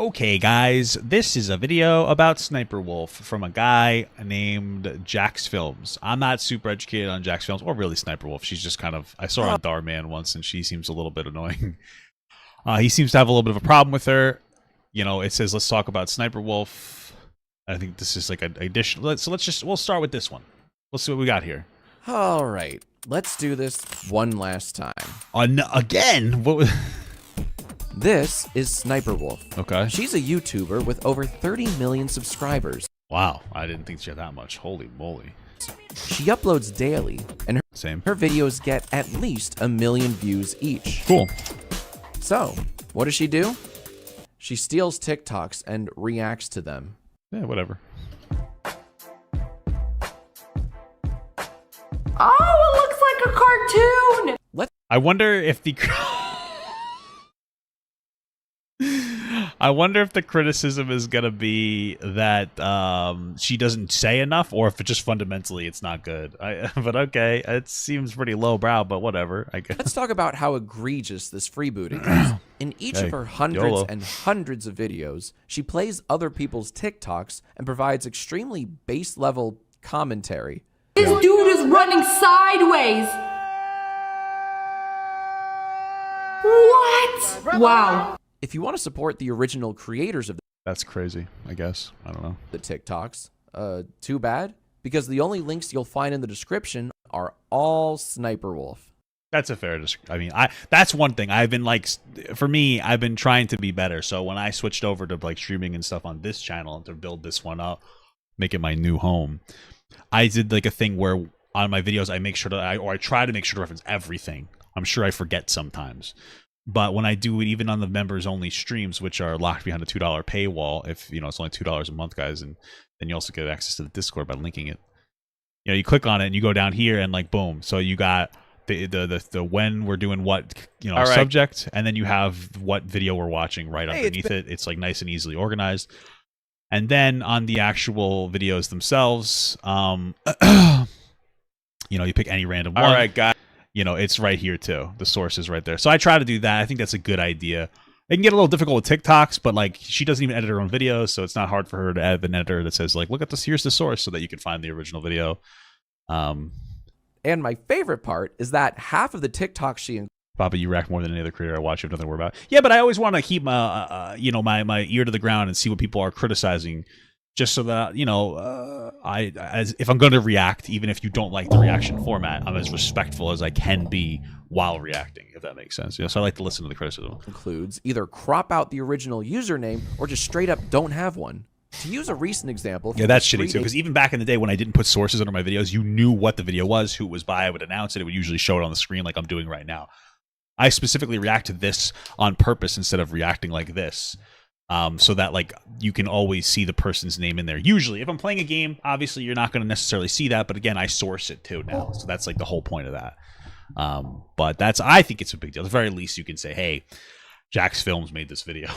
Okay, guys, this is a video about Sssniperwolf from a guy named Jacksfilms. I'm not super educated on Jacksfilms or really Sssniperwolf. She's just kind of, I saw her on Darman once and she seems a little bit annoying. He seems to have a little bit of a problem with her. You know, it says, let's talk about Sssniperwolf. I think this is like an additional, we'll start with this one. Let's see what we got here. All right, let's do this one last time. Again? What was... This is Sssniperwolf. Okay. She's a YouTuber with over 30 million subscribers. Wow, I didn't think she had that much. Holy moly. She uploads daily, and her videos get at least 1 million views each. Cool. So, what does she do? She steals TikToks and reacts to them. Yeah, whatever. Oh, it looks like a cartoon! I wonder if the... I wonder if the criticism is gonna be that she doesn't say enough, or if it just fundamentally it's not good. But okay, it seems pretty lowbrow, but whatever. I guess. Let's talk about how egregious this freebooting is. In each of her hundreds and hundreds of videos, she plays other people's TikToks and provides extremely base-level commentary. This dude is running sideways! What? Wow. If you want to support the original creators of That's crazy, I guess. I don't know. the TikToks, too bad, because the only links you'll find in the description are all Sssniperwolf. That's a fair I mean, that's one thing. I've been like, for me, I've been trying to be better. So when I switched over to like streaming and stuff on this channel to build this one up, make it my new home, I did like a thing where on my videos I make sure that I try to make sure to reference everything. I'm sure I forget sometimes. But when I do it, even on the members-only streams, which are locked behind a $2 paywall, if you know it's only $2 a month, guys, and then you also get access to the Discord by linking it. You know, you click on it and you go down here and like boom. So you got the when we're doing what subject, and then you have what video we're watching right underneath it. It's like nice and easily organized. And then on the actual videos themselves, you know, you pick any random one. All right, guys. You know, it's right here too. The source is right there. So I try to do that. I think that's a good idea. It can get a little difficult with TikToks, but like she doesn't even edit her own videos, so it's not hard for her to add an editor that says like, look at this, here's the source, so that you can find the original video. And my favorite part is that half of the TikToks she Papa, you react more than any other creator I watch. You have nothing to worry about. Yeah, but I always want to keep my my ear to the ground and see what people are criticizing, just so that if I'm going to react, even if you don't like the reaction format, I'm as respectful as I can be while reacting, if that makes sense. So I like to listen to the criticism. Includes either crop out the original username or just straight up don't have one. To use a recent example, yeah, that's shitty too. Because even back in the day when I didn't put sources under my videos, you knew what the video was, who it was by. I would announce it. It would usually show it on the screen like I'm doing right now. I specifically react to this on purpose instead of reacting like this. So that like you can always see the person's name in there. Usually, if I'm playing a game, obviously you're not going to necessarily see that. But again, I source it too now, so that's like the whole point of that. But I think it's a big deal. At the very least, you can say, "Hey, Jacksfilms made this video.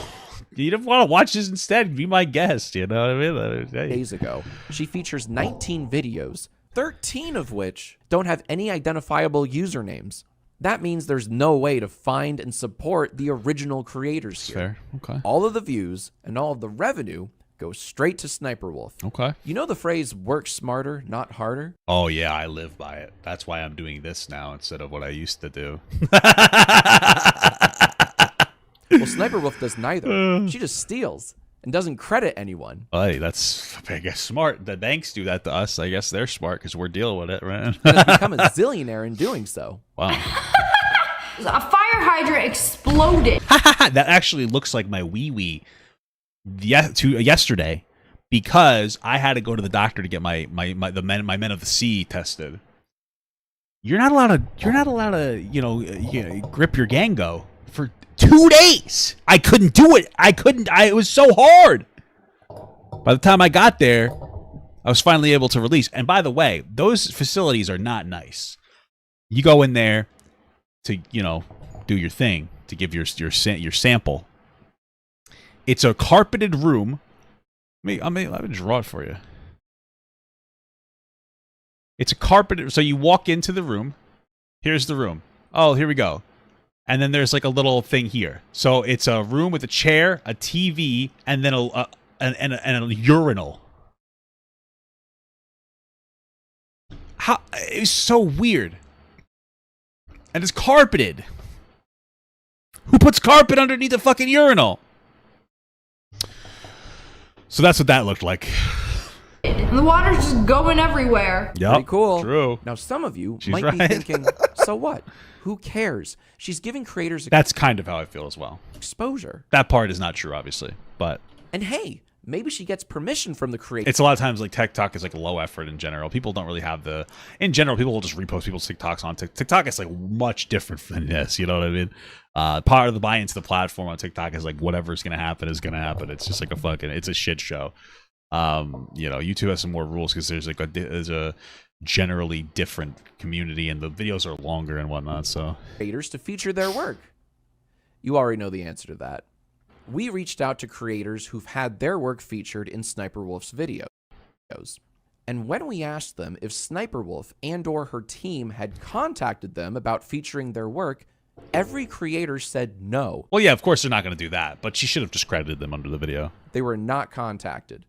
You don't want to watch this instead? Be my guest." You know what I mean? Hey. Days ago, she features 19 videos, 13 of which don't have any identifiable usernames. That means there's no way to find and support the original creators here. Fair. Okay. All of the views and all of the revenue go straight to Sssniperwolf. Okay. You know the phrase work smarter, not harder? Oh, yeah, I live by it. That's why I'm doing this now instead of what I used to do. Well, Sssniperwolf does neither. She just steals and doesn't credit anyone. Hey, that's, I guess, smart. The banks do that to us. I guess they're smart because we're dealing with it, right? And has become a zillionaire in doing so. Wow. A fire hydrant exploded. That actually looks like my wee-wee yesterday because I had to go to the doctor to get my men of the sea tested. You're not allowed to grip your Gango for 2 days. I couldn't do it. It was so hard. By the time I got there, I was finally able to release. And by the way, those facilities are not nice. You go in there to, do your thing, to give your sample. It's a carpeted room. Let me draw it for you. It's a carpeted, so you walk into the room. Here's the room. Oh, here we go. and then there's like a little thing here. So it's a room with a chair, a TV, and then a urinal. How it's so weird. And it's carpeted. Who puts carpet underneath a fucking urinal? So that's what that looked like. And the water's just going everywhere. Yep, Pretty cool. True. Now, some of you She's might right. be thinking, so what? Who cares? She's giving creators That's kind of how I feel as well. exposure. That part is not true, obviously, but And hey, maybe she gets permission from the creator. it's a lot of times like TikTok is like low effort in general. People don't really have the. In general, people will just repost people's TikToks on TikTok. TikTok is like much different than this. You know what I mean? Part of the buy into the platform on TikTok is like whatever's gonna happen is gonna happen. It's just like it's a shit show. YouTube has some more rules because there's a generally different community and the videos are longer and whatnot. So Creators to feature their work. You already know the answer to that. We reached out to creators who've had their work featured in Sniperwolf's videos. And when we asked them if Sniperwolf and/or her team had contacted them about featuring their work, every creator said no. well, yeah, of course they're not gonna do that, but she should have just credited them under the video. They were not contacted.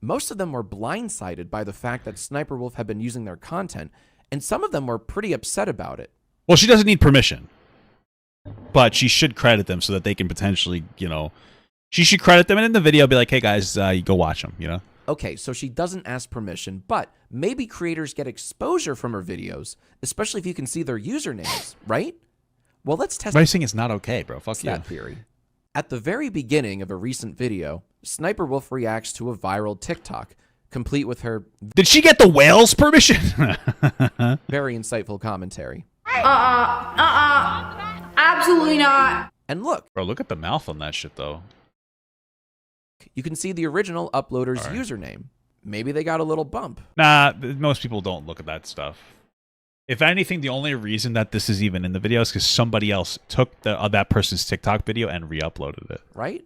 Most of them were blindsided by the fact that Sniperwolf had been using their content, and some of them were pretty upset about it. Well, she doesn't need permission, but she should credit them so that they can potentially, she should credit them and in the video be like, hey guys, you go watch them, Okay, so she doesn't ask permission, but maybe creators get exposure from her videos, especially if you can see their usernames, right? Well, let's test But I'm saying it's not okay, bro. Fuck that you. theory. At the very beginning of a recent video, Sniperwolf reacts to a viral TikTok, complete with her Did she get the whale's permission? very insightful commentary. Absolutely not. And look, Bro, look at the mouth on that shit, though. you can see the original uploader's username. Maybe they got a little bump. Nah, most people don't look at that stuff. If anything, the only reason that this is even in the video is because somebody else took that person's TikTok video and re-uploaded it. Right?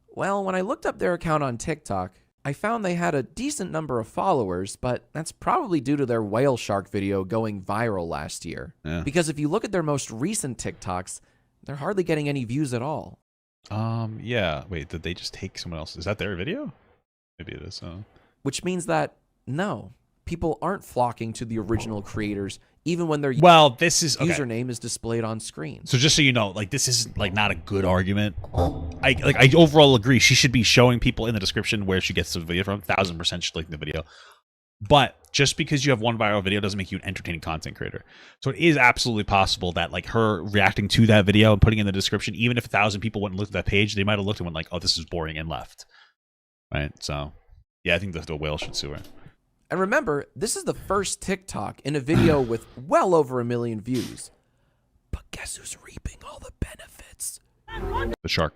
Well, when I looked up their account on TikTok, I found they had a decent number of followers, but that's probably due to their whale shark video going viral last year. Yeah. Because if you look at their most recent TikToks, they're hardly getting any views at all. Yeah. Wait, did they just take someone else? Is that their video? Maybe it is. Which means that, no, people aren't flocking to the original creators, even when their Well, this is okay. username is displayed on screen. So just so you know, like this is like not a good argument. I overall agree. She should be showing people in the description where she gets the video from. 1000% should link the video. But just because you have one viral video doesn't make you an entertaining content creator. So it is absolutely possible that like her reacting to that video and putting in the description, even if 1,000 people went and looked at that page, they might have looked and went like, "Oh, this is boring," and left. Right. So yeah, I think the whale should sue her. And remember, this is the first TikTok in a video with well over 1 million views. But guess who's reaping all the benefits? The shark.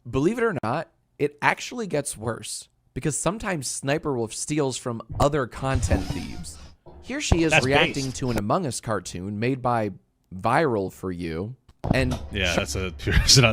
Believe it or not, it actually gets worse because sometimes Sniperwolf steals from other content thieves. Here she is That's reacting based. to an Among Us cartoon made by Viral for You. And Yeah, that's a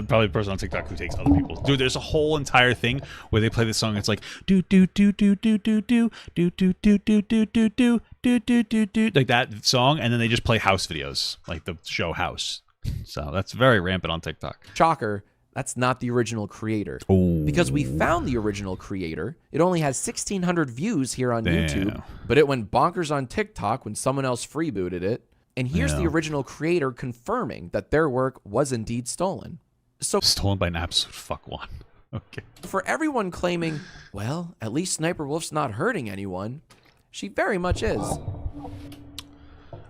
probably a person on TikTok who takes other people's. Dude, there's a whole entire thing where they play this song. It's like do do do do do do do do do do do do do do do do do like that song, and then they just play house videos, like the show House. So that's very rampant on TikTok. shocker, that's not the original creator. Oh, Because we found the original creator. It only has 1,600 views here on Damn. YouTube, but it went bonkers on TikTok when someone else freebooted it. And here's the Yeah. original creator confirming that their work was indeed stolen. So stolen by an absolute fuck one. Okay. for everyone claiming, well, at least Sniperwolf's not hurting anyone, she very much is.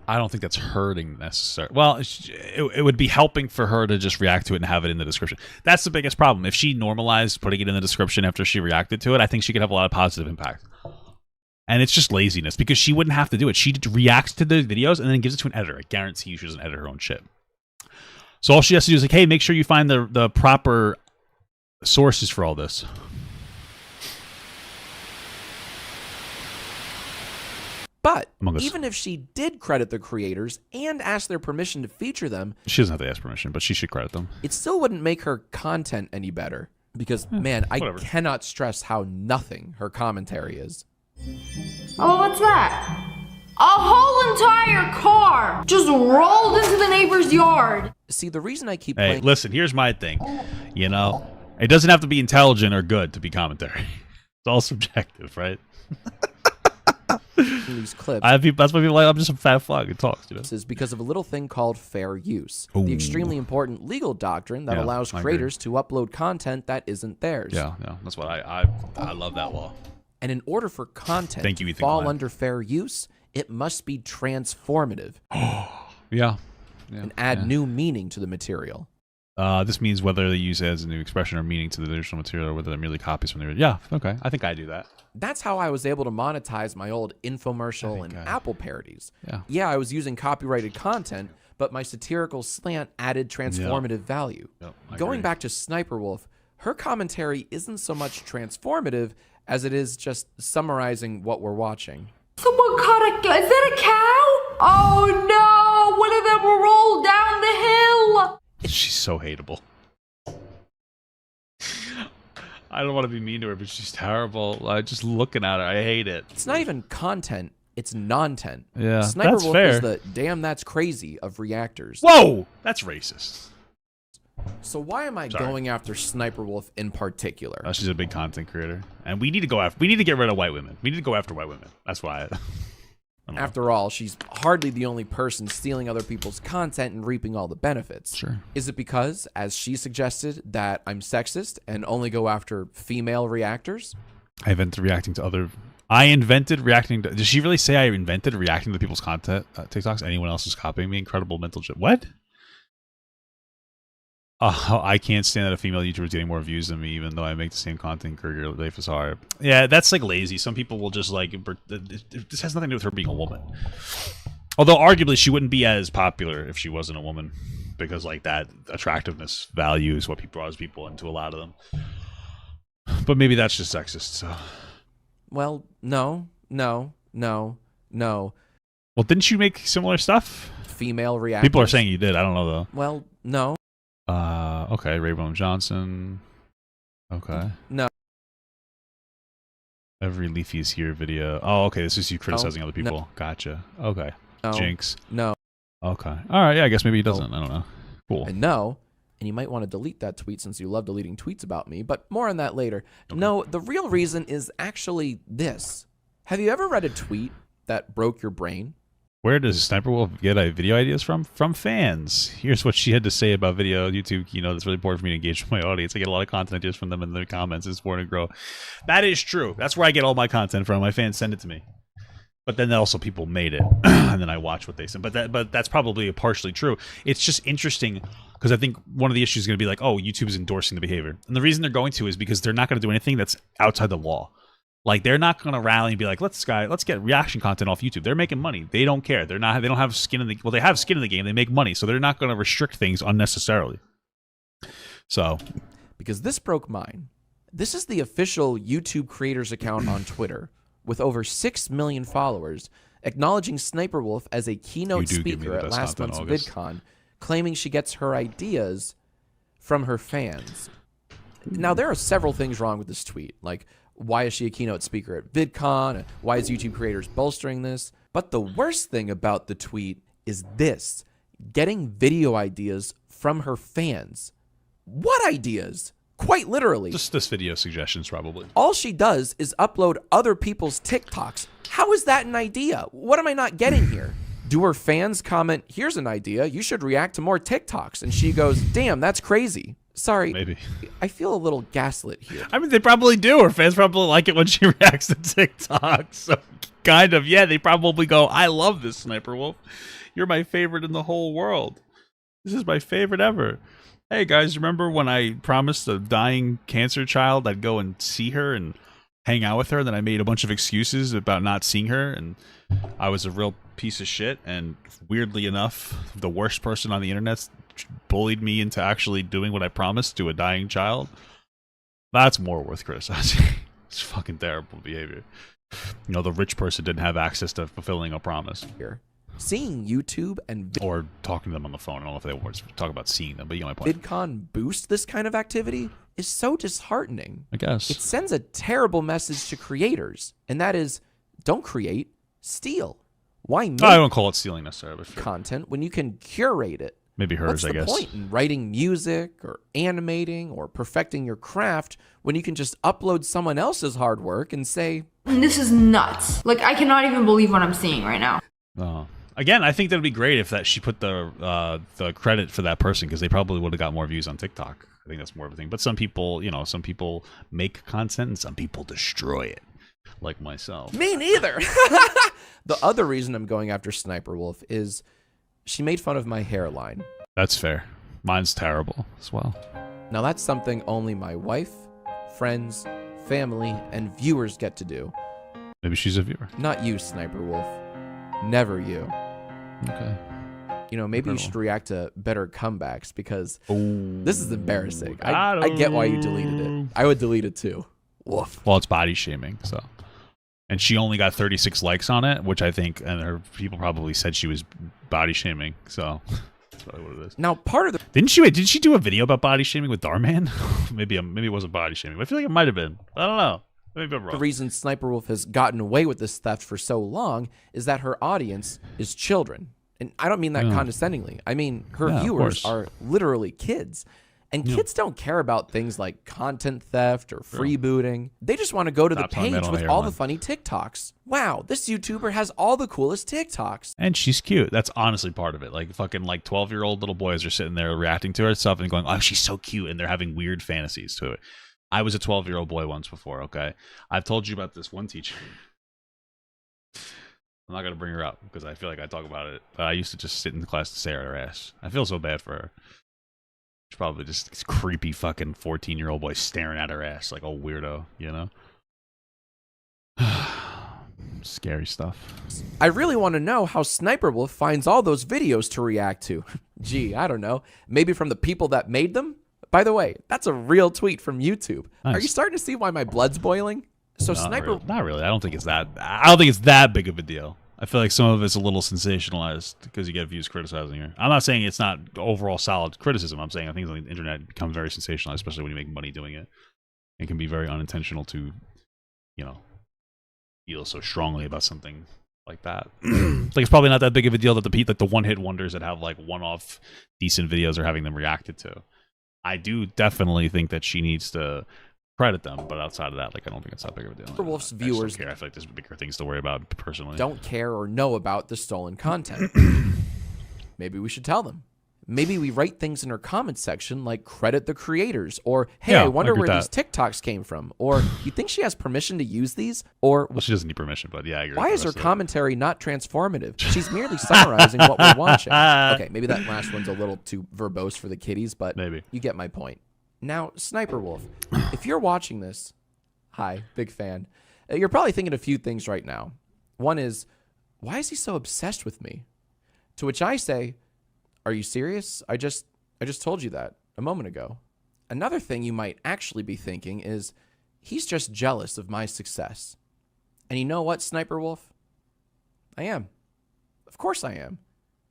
I don't think that's hurting necessarily. Well, it would be helping for her to just react to it and have it in the description. That's the biggest problem. If she normalized putting it in the description after she reacted to it, I think she could have a lot of positive impact. And it's just laziness because she wouldn't have to do it. She reacts to the videos and then gives it to an editor. I guarantee you she doesn't edit her own shit. So all she has to do is like, hey, make sure you find the proper sources for all this. But Among Us. even if she did credit the creators and ask their permission to feature them, She doesn't have to ask permission, but she should credit them. it still wouldn't make her content any better. Because, man, I whatever. cannot stress how nothing her commentary is. Oh, what's that? A whole entire car just rolled into the neighbor's yard. See, the reason I keep Hey, playing listen, here's my thing. You know, it doesn't have to be intelligent or good to be commentary. It's all subjective, right? these clips That's why people like, I'm just a fat fuck who talks, you know? is because of a little thing called fair use, Ooh. the extremely important legal doctrine that Yeah, allows I agree. creators to upload content that isn't theirs. Yeah, that's what I love that law. And in order for content Thank you, to Ethan fall Klein. under fair use, it must be transformative Yeah. and add new meaning to the material. This means whether they use it as a new expression or meaning to the original material, or whether they're merely copies from the original. Yeah, okay. I think I do that. That's how I was able to monetize my old infomercial and Apple parodies. Yeah. I was using copyrighted content, but my satirical slant added transformative value. Yep, I Going agree. back to Sssniperwolf, her commentary isn't so much transformative as it is just summarizing what we're watching. Someone caught a... Is that a cow? Oh no! One of them rolled down the hill! She's so hateable. I don't want to be mean to her, but she's terrible. Just looking at her, I hate it. It's not even content, it's non-tent. Yeah, that's Sssniperwolf fair. is the damn that's crazy of reactors. Whoa! That's racist. So why am I Sorry. going after Sssniperwolf in particular? She's a big content creator, and we need to go after. We need to get rid of white women. We need to go after white women. That's why. I don't know. After all, she's hardly the only person stealing other people's content and reaping all the benefits. Sure. Is it because, as she suggested, that I'm sexist and only go after female reactors? I invented reacting to other. I invented reacting to. Did she really say I invented reacting to people's content? TikToks. Anyone else is copying me? Incredible mental shit. What? I can't stand that a female YouTuber is getting more views than me, even though I make the same content career. Life is hard. Yeah, that's like lazy. Some people will just like. This has nothing to do with her being a woman. Although arguably she wouldn't be as popular if she wasn't a woman, because like that attractiveness value is what draws people into a lot of them. But maybe that's just sexist. So. Well, no. Well, didn't you make similar stuff? Female reactors. People are saying you did. I don't know though. Well, no. Okay, Ray William Johnson. Okay. No. Every Leafy is here video. Oh, okay. This is you criticizing other people. No. Gotcha. Okay. No. Jinx. No. Okay. All right. Yeah, I guess maybe he doesn't. I don't know. Cool. And no. And you might want to delete that tweet since you love deleting tweets about me, but more on that later. Okay. No, the real reason is actually this. Have you ever read a tweet that broke your brain? Where does Sssniperwolf get video ideas from? From fans. Here's what she had to say about video YouTube. You know, that's really important for me to engage with my audience. I get a lot of content ideas from them in their comments. It's important to grow. That is true. That's where I get all my content from. My fans send it to me. But then also people made it, and then I watch what they send. But that's probably partially true. It's just interesting because I think one of the issues is going to be like, oh, YouTube is endorsing the behavior, and the reason they're going to is because they're not going to do anything that's outside the law. Like they're not going to rally and be like, let's get reaction content off YouTube. They're making money. They don't care. They don't have skin in the. Well, they have skin in the game. They make money, so they're not going to restrict things unnecessarily. So, because this broke mine. This is the official YouTube creators account on Twitter with over 6 million followers, acknowledging Sssniperwolf as a keynote speaker at last month's VidCon, claiming she gets her ideas from her fans. Now, there are several things wrong with this tweet, like why is she a keynote speaker at VidCon? Why is YouTube creators bolstering this? But the worst thing about the tweet is this, getting video ideas from her fans. What ideas? Quite literally. just this video suggestions, probably. All she does is upload other people's TikToks. How is that an idea? What am I not getting here? Do her fans comment, here's an idea, you should react to more TikToks? And she goes, damn, that's crazy. Sorry, Maybe. I feel a little gaslit here. I mean, they probably do. Her fans probably like it when she reacts to TikTok. So, kind of, yeah, they probably go, I love this Sssniperwolf. You're my favorite in the whole world. This is my favorite ever. Hey, guys, remember when I promised a dying cancer child I'd go and see her and hang out with her? And then I made a bunch of excuses about not seeing her, and I was a real piece of shit. And weirdly enough, the worst person on the internet bullied me into actually doing what I promised to a dying child. That's more worth criticizing. It's fucking terrible behavior. You know, the rich person didn't have access to fulfilling a promise. Here, seeing YouTube and Or talking to them on the phone. I don't know if they want to talk about seeing them, but you know my point. VidCon boost this kind of activity is so disheartening. I guess. It sends a terrible message to creators, and that is, don't create, steal. Why make I don't call it stealing necessarily, but sure. content when you can curate it? Maybe hers, What's I the guess. point in writing music or animating or perfecting your craft when you can just upload someone else's hard work and say, This is nuts. Like, I cannot even believe what I'm seeing right now. Again, I think that'd be great if she put the credit for that person, because they probably would have got more views on TikTok. I think that's more of a thing. But some people, some people make content and some people destroy it, like myself. me neither. The other reason I'm going after Sssniperwolf is she made fun of my hairline. That's fair. Mine's terrible as well. Now that's something only my wife, friends, family, and viewers get to do. Maybe she's a viewer. Not you, Sssniperwolf. Never you. Okay. Maybe you Incredible. should react to better comebacks, because Ooh, this is embarrassing. got I get why you deleted it. him. I would delete it too. Woof. Well, it's body shaming, so. And she only got 36 likes on it, which I think, and her people probably said she was body shaming, so that's probably what it is. Now, part of the Did she do a video about body shaming with Darman? maybe it wasn't body shaming, but I feel like it might have been. I don't know. Maybe I'm wrong. The reason Sssniperwolf has gotten away with this theft for so long is that her audience is children. And I don't mean that condescendingly. I mean, her Yeah, of viewers course. are literally kids. And kids don't care about things like content theft or freebooting. They just want to go to the Stop telling me I page don't with hear all one. the funny TikToks. Wow, this YouTuber has all the coolest TikToks. And she's cute. That's honestly part of it. Like fucking 12-year-old little boys are sitting there reacting to her stuff and going, "Oh, she's so cute," and they're having weird fantasies to it. I was a 12-year-old boy once before. Okay, I've told you about this one teacher. I'm not gonna bring her up because I feel like I talk about it. But I used to just sit in the class to stare at her ass. I feel so bad for her. She's probably just this creepy fucking 14-year-old boy staring at her ass like a weirdo, Scary stuff. I really want to know how Sssniperwolf finds all those videos to react to. Gee, I don't know. Maybe from the people that made them? By the way, that's a real tweet from YouTube. Nice. Are you starting to see why my blood's boiling? So Not really. I don't think it's that big of a deal. I feel like some of it's a little sensationalized because you get views criticizing her. I'm not saying it's not overall solid criticism. I'm saying I think the internet becomes very sensationalized, especially when you make money doing it. It can be very unintentional to, feel so strongly about something like that. Like it's probably not that big of a deal that the one-hit wonders that have like one-off decent videos are having them reacted to. I do definitely think that she needs to credit them, but outside of that, like I don't think it's that big of a deal. Sssniperwolf's I just viewers don't care. I feel like there's bigger things to worry about personally. don't care or know about the stolen content. Maybe we should tell them. Maybe we write things in our comment section like credit the creators, or hey, Yeah, I wonder I agree where with these TikToks came from, or you think she has permission to use these, or Well, she doesn't need permission, but yeah, I agree. why with is the her rest of it. commentary not transformative? She's merely summarizing what we're watching. Okay, maybe that last one's a little too verbose for the kiddies, but Maybe. you get my point. Now, Sssniperwolf, if you're watching this, hi, big fan. You're probably thinking a few things right now. One is, why is he so obsessed with me? To which I say, are you serious? I just told you that a moment ago. Another thing you might actually be thinking is, he's just jealous of my success. And you know what, Sssniperwolf? I am. Of course I am.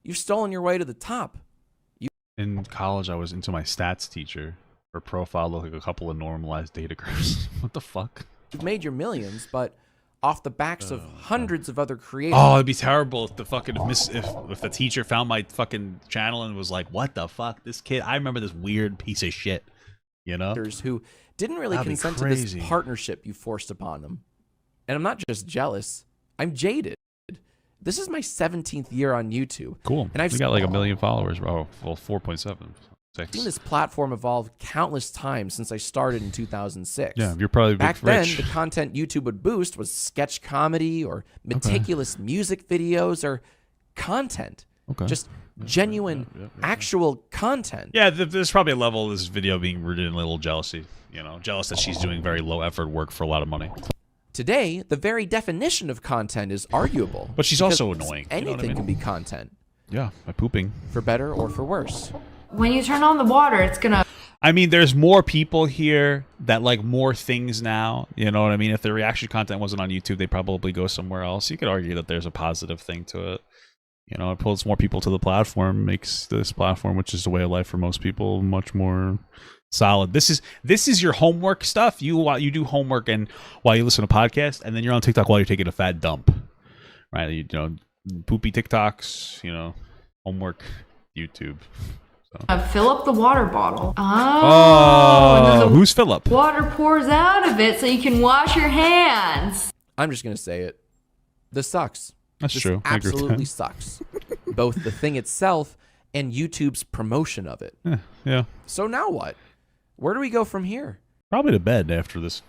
You've stolen your way to the top. In college, I was into my stats teacher. Her profile looked like a couple of normalized data curves. What the fuck? You've made your millions, but off the backs of hundreds of other creators. Oh, it'd be terrible if the fucking if the teacher found my fucking channel and was like, "What the fuck, this kid?" I remember this weird piece of shit. Who didn't really That'd be consent to this crazy. partnership you forced upon them. And I'm not just jealous, I'm jaded. This is my 17th year on YouTube. Cool. And I've we got like 1 million followers. Oh, well, 4.7. seen this platform evolve countless times since I started in 2006. Yeah, you're probably Back rich. then, the content YouTube would boost was sketch comedy or meticulous music videos or content. Okay. Just genuine, actual content. Yeah, there's probably a level of this video being rooted in a little jealousy. Jealous that she's doing very low effort work for a lot of money. Today, the very definition of content is arguable. But she's because also annoying. You know what I Anything mean? can be content, Yeah, by pooping. for better or for worse. When you turn on the water, it's gonna. I mean, there's more people here that like more things now. You know what I mean? If the reaction content wasn't on YouTube, they'd probably go somewhere else. You could argue that there's a positive thing to it. It pulls more people to the platform, makes this platform, which is the way of life for most people, much more solid. This is your homework stuff. You do homework and while you listen to podcasts, and then you're on TikTok while you're taking a fat dump, right? poopy TikToks, you know, homework, YouTube. So. Fill up the water bottle. Oh, who's Philip? Water pours out of it so you can wash your hands. I'm just going to say it. This sucks. That's this true. Absolutely sucks. Both the thing itself and YouTube's promotion of it. Yeah. So now what? Where do we go from here? Probably to bed after this.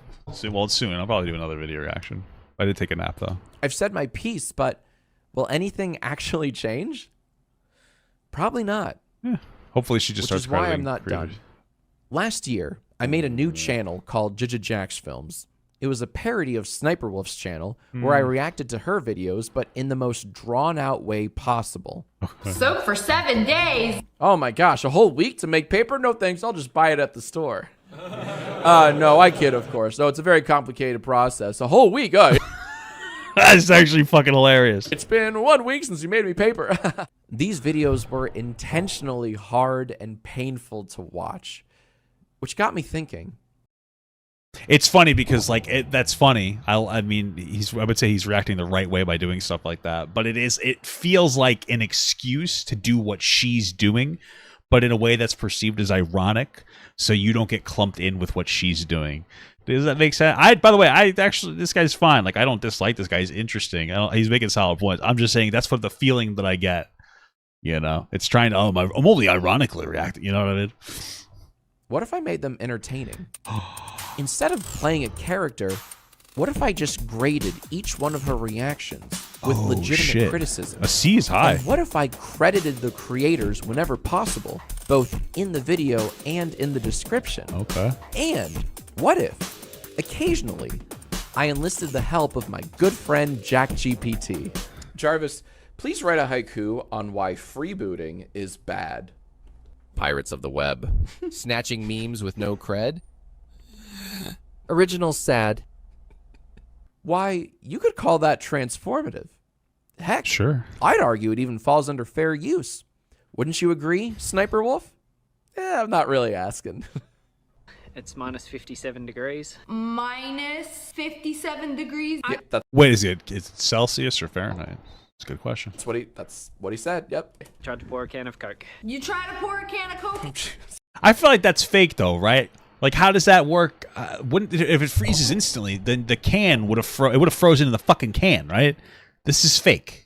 Well, it's soon. I'll probably do another video reaction. I did take a nap, though. I've said my piece, but will anything actually change? Probably not. Yeah. Hopefully she just starts Which is why I'm crediting not creators. done. Last year, I made a new channel called Jacksfilms. It was a parody of Sssniperwolf's channel where I reacted to her videos, but in the most drawn-out way possible. Soak for 7 days. Oh my gosh, a whole week to make paper? No thanks, I'll just buy it at the store. No, I kid, of course. No, it's a very complicated process. A whole week? Oh, That's actually fucking hilarious. it's been 1 week since you made me paper. These videos were intentionally hard and painful to watch, which got me thinking. It's funny because like that's funny. I mean, I would say he's reacting the right way by doing stuff like that. But it feels like an excuse to do what she's doing, but in a way that's perceived as ironic, so you don't get clumped in with what she's doing. Does that make sense? By the way, this guy's fine. Like, I don't dislike this guy. He's interesting. He's making solid points. I'm just saying that's what the feeling that I get. You know, it's trying to. I'm only ironically reacting. You know what I mean? What if I made them entertaining? Instead of playing a character, what if I just graded each one of her reactions with legitimate criticism? A C is high. And what if I credited the creators whenever possible, both in the video and in the description? Okay. And what if, occasionally, I enlisted the help of my good friend JackGPT? Jarvis, please write a haiku on why freebooting is bad. Pirates of the web. Snatching memes with no cred. Original sad. Why, you could call that transformative. Heck, Sure. I'd argue it even falls under fair use. Wouldn't you agree, Sssniperwolf? I'm not really asking. It's minus 57 degrees. Minus 57 degrees. Yeah, Wait, is it Celsius or Fahrenheit? That's a good question. that's what he said. Yep. Tried to pour a can of Coke. You try to pour a can of Coke? I feel like that's fake, though, right? Like, how does that work? Wouldn't if it freezes instantly, then the can would have frozen in the fucking can, right? This is fake.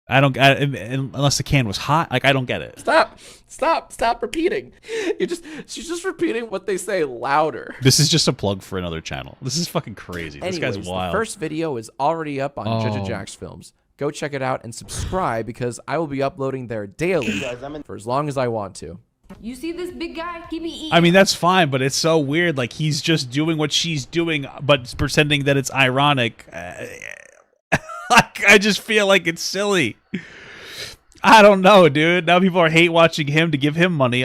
Unless the can was hot. Like, I don't get it. Stop repeating. She's just repeating what they say louder. This is just a plug for another channel. This is fucking crazy. Anyways, this guy's wild. The first video is already up on Jacksfilms. Go check it out and subscribe because I will be uploading there daily for as long as I want to. You see this big guy? He be eating. I mean, that's fine, but it's so weird. Like, he's just doing what she's doing, but pretending that it's ironic. I just feel like it's silly. I don't know, dude. Now people are hate watching him to give him money.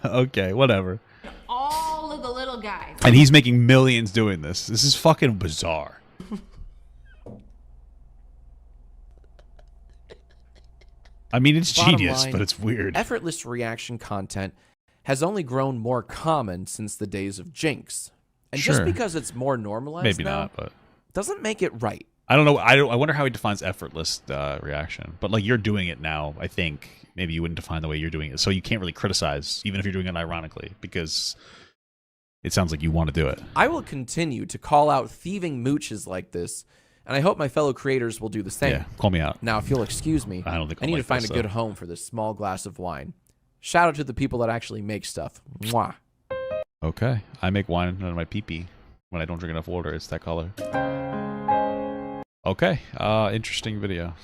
Okay, whatever. All of the little guys. And he's making millions doing this. This is fucking bizarre. I mean, it's Bottom genius, line, but it's weird. Effortless reaction content has only grown more common since the days of Jinx. And just Sure. because it's more normalized Maybe now, not, but doesn't make it right. I don't know. I wonder how he defines effortless reaction. But like, you're doing it now. I think maybe you wouldn't define the way you're doing it, so you can't really criticize, even if you're doing it ironically, because it sounds like you want to do it. I will continue to call out thieving mooches like this, and I hope my fellow creators will do the same. Yeah, call me out. Now, if you'll excuse me, I don't think I I'll need like to find this, a good though. home for this small glass of wine. Shout out to the people that actually make stuff. Mwah. Okay, I make wine out of my pee-pee when I don't drink enough water. It's that color. Okay, interesting video.